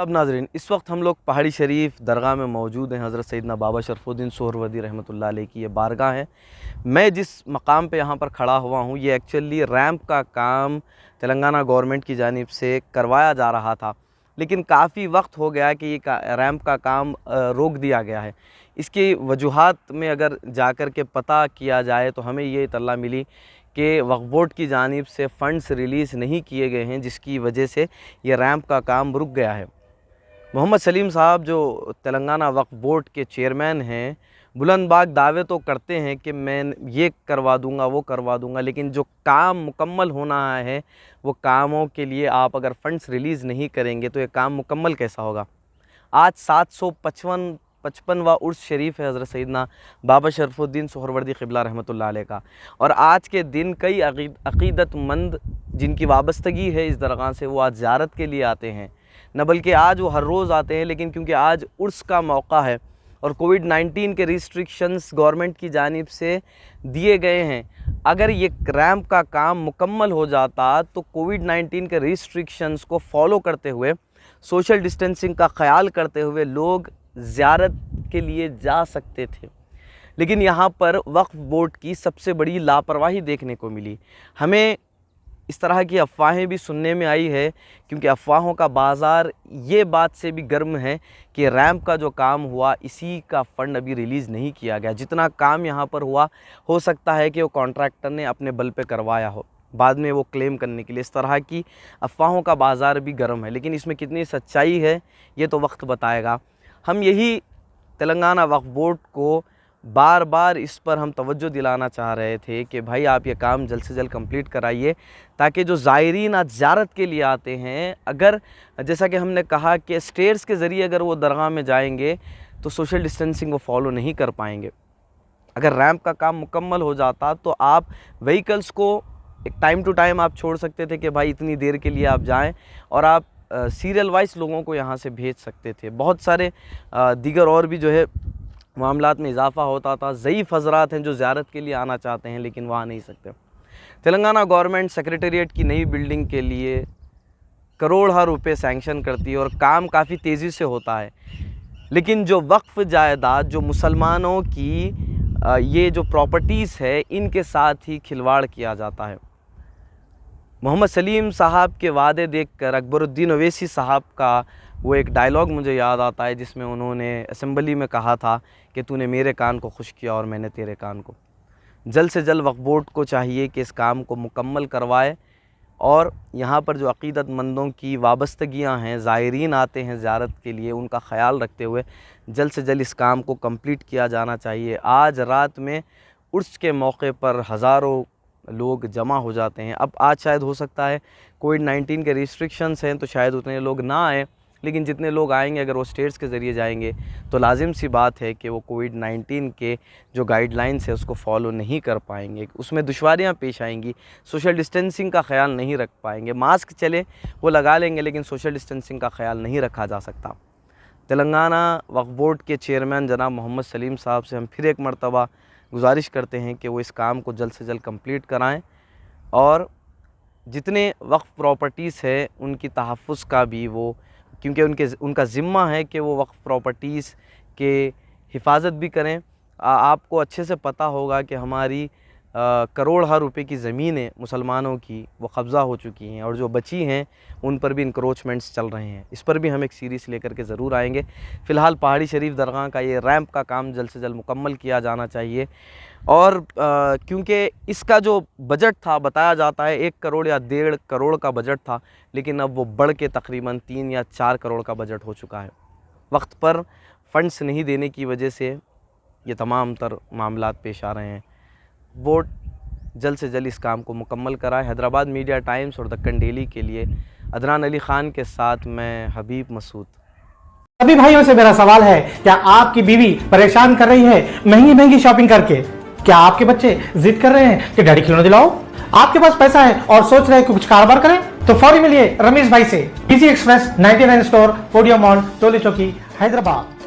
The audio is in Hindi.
अब नाजरीन, इस वक्त हम लोग पहाड़ी शरीफ दरगाह में मौजूद हैं। हज़रत सैयदना बाबा शरफुद्दीन सोहरवर्दी रहमतुल्लाह अलैह की ये बारगाह है। मैं जिस मकाम पे यहाँ पर खड़ा हुआ हूँ, ये एक्चुअली रैंप का काम तेलंगाना गवर्नमेंट की जानिब से करवाया जा रहा था, लेकिन काफ़ी वक्त हो गया कि ये रैंप का काम रोक दिया गया है। इसकी वजूहात में अगर जाकर के पता किया जाए तो हमें ये इत्तला मिली कि वक्फ बोर्ड की जानिब से फ़ंड्स रिलीज़ नहीं किए गए हैं, जिसकी वजह से ये रैंप का काम रुक गया है। मोहम्मद सलीम साहब जो तेलंगाना वक्फ बोर्ड के चेयरमैन हैं, बुलंदबाग दावे तो करते हैं कि मैं ये करवा दूंगा, वो करवा दूंगा, लेकिन जो काम मुकम्मल होना है वो कामों के लिए आप अगर फ़ंड्स रिलीज़ नहीं करेंगे तो ये काम मुकम्मल कैसा होगा। आज 755वां उर्स शरीफ है हज़रत सैयदना बाबा शरफुद्दीन सोहरवर्दी क़िबला रहमतुल्लाह अलैह का, और आज के दिन कई अक़ीदतमंद जिनकी वाबस्तगी है इस दरगाह से, वो आज ज़ियारत के लिए आते हैं। न बल्कि आज वो हर रोज़ आते हैं, लेकिन क्योंकि आज उर्स का मौका है और कोविड-19 के रिस्ट्रिक्शंस गवर्नमेंट की जानिब से दिए गए हैं, अगर ये रैंप का काम मुकम्मल हो जाता तो कोविड-19 के रिस्ट्रिक्शंस को फॉलो करते हुए, सोशल डिस्टेंसिंग का ख्याल करते हुए लोग ज़ियारत के लिए जा सकते थे। लेकिन यहाँ पर वक्फ बोर्ड की सबसे बड़ी लापरवाही देखने को मिली। हमें इस तरह की अफवाहें भी सुनने में आई है, क्योंकि अफवाहों का बाज़ार ये बात से भी गर्म है कि रैंप का जो काम हुआ इसी का फ़ंड अभी रिलीज़ नहीं किया गया। जितना काम यहाँ पर हुआ, हो सकता है कि वो कॉन्ट्रैक्टर ने अपने बल पे करवाया हो, बाद में वो क्लेम करने के लिए। इस तरह की अफवाहों का बाज़ार भी गर्म है, लेकिन इसमें कितनी सच्चाई है ये तो वक्त बताएगा। हम यही तेलंगाना वक्फ बोर्ड को बार बार इस पर हम तवज्जो दिलाना चाह रहे थे कि भाई आप ये काम जल्द से जल्द कंप्लीट कराइए, ताकि जो ज़ायरीन आज ज़ियारत के लिए आते हैं, अगर जैसा कि हमने कहा कि स्टेयर्स के ज़रिए अगर वो दरगाह में जाएंगे तो सोशल डिस्टेंसिंग को फॉलो नहीं कर पाएंगे। अगर रैंप का काम मुकम्मल हो जाता तो आप व्हीकल्स को एक टाइम टू टाइम आप छोड़ सकते थे कि भाई इतनी देर के लिए आप जाएँ, और आप सीरियल वाइज लोगों को यहाँ से भेज सकते थे। बहुत सारे दीगर और भी जो है मामलात में इजाफ़ा होता था। ज़ईफ़ हज़रात हैं जो ज़ियारत के लिए आना चाहते हैं लेकिन वहाँ नहीं सकते। तेलंगाना गवर्नमेंट सेक्रेटेरिएट की नई बिल्डिंग के लिए करोड़ों रुपए सैंक्शन करती है और काम काफ़ी तेज़ी से होता है, लेकिन जो वक्फ़ जायदाद, जो मुसलमानों की ये जो प्रॉपर्टीज़ है, इनके साथ ही खिलवाड़ किया जाता है। मोहम्मद सलीम साहब के वादे देखकर अकबरुद्दीन ओवैसी साहब का वो एक डायलॉग मुझे याद आता है, जिसमें उन्होंने असेंबली में कहा था कि तूने मेरे कान को खुश किया और मैंने तेरे कान को। जल्द से जल्द वक्फ बोर्ड को चाहिए कि इस काम को मुकम्मल करवाए, और यहाँ पर जो अक़ीदतमंदों की वाबस्तगियाँ हैं, ज़ायरीन आते हैं ज़ियारत के लिए, उनका ख़याल रखते हुए जल्द से जल्द इस काम को कंप्लीट किया जाना चाहिए। आज रात में उर्स के मौके पर हज़ारों लोग जमा हो जाते हैं। अब आज शायद हो सकता है कोविड-19 के रिस्ट्रिक्शंस हैं तो शायद उतने लोग ना आए, लेकिन जितने लोग आएंगे अगर वो स्टेट्स के ज़रिए जाएंगे तो लाजिम सी बात है कि वो कोविड-19 के जो गाइडलाइंस है उसको फॉलो नहीं कर पाएंगे, उसमें दुश्वारियां पेश आएंगी, सोशल डिस्टेंसिंग का ख्याल नहीं रख पाएंगे। मास्क चले वो लगा लेंगे, लेकिन सोशल डिस्टेंसिंग का ख्याल नहीं रखा जा सकता। तेलंगाना वक्फ बोर्ड के चेयरमैन जनाब मोहम्मद सलीम साहब से हम फिर एक मरतबा गुजारिश करते हैं कि वो इस काम को जल्द से जल्द कंप्लीट कराएं, और जितने वक्फ प्रॉपर्टीज़ है उनकी तहफ़्फ़ुज़ का भी वो, क्योंकि उनका ज़िम्मा है कि वो वक्फ प्रॉपर्टीज़ के हिफाजत भी करें। आपको अच्छे से पता होगा कि हमारी करोड़ों रुपए की ज़मीनें मुसलमानों की वो कब्ज़ा हो चुकी हैं, और जो बची हैं उन पर भी इंक्रोचमेंट्स चल रहे हैं। इस पर भी हम एक सीरीज़ लेकर के ज़रूर आएंगे। फ़िलहाल पहाड़ी शरीफ दरगाह का ये रैंप का काम जल्द से जल्द मुकम्मल किया जाना चाहिए, और क्योंकि इसका जो बजट था, बताया जाता है 1 करोड़ या 1.5 करोड़ का बजट था, लेकिन अब वो बढ़ के तकरीबन 3 या 4 करोड़ का बजट हो चुका है। वक्त पर फ़ंड्स नहीं देने की वजह से ये तमाम तर मामलात पेश आ रहे हैं। बोर्ड जल्द से जल्द इस काम को मुकम्मल कराए। हैदराबाद मीडिया टाइम्स और दक्कन डेली के लिए अदनान अली ख़ान के साथ मैं हबीब मसूद। सभी भाइयों से मेरा सवाल है, क्या आपकी बीवी परेशान कर रही है महंगी महंगी शॉपिंग करके? क्या आपके बच्चे जिद कर रहे हैं कि डैडी खिलौने दिलाओ? आपके पास पैसा है और सोच रहे हैं कि कुछ कारोबार करें? तो फौरी मिलिए रमेश भाई से। Easy express 99 store, podium mall, Toli Chowki, Hyderabad.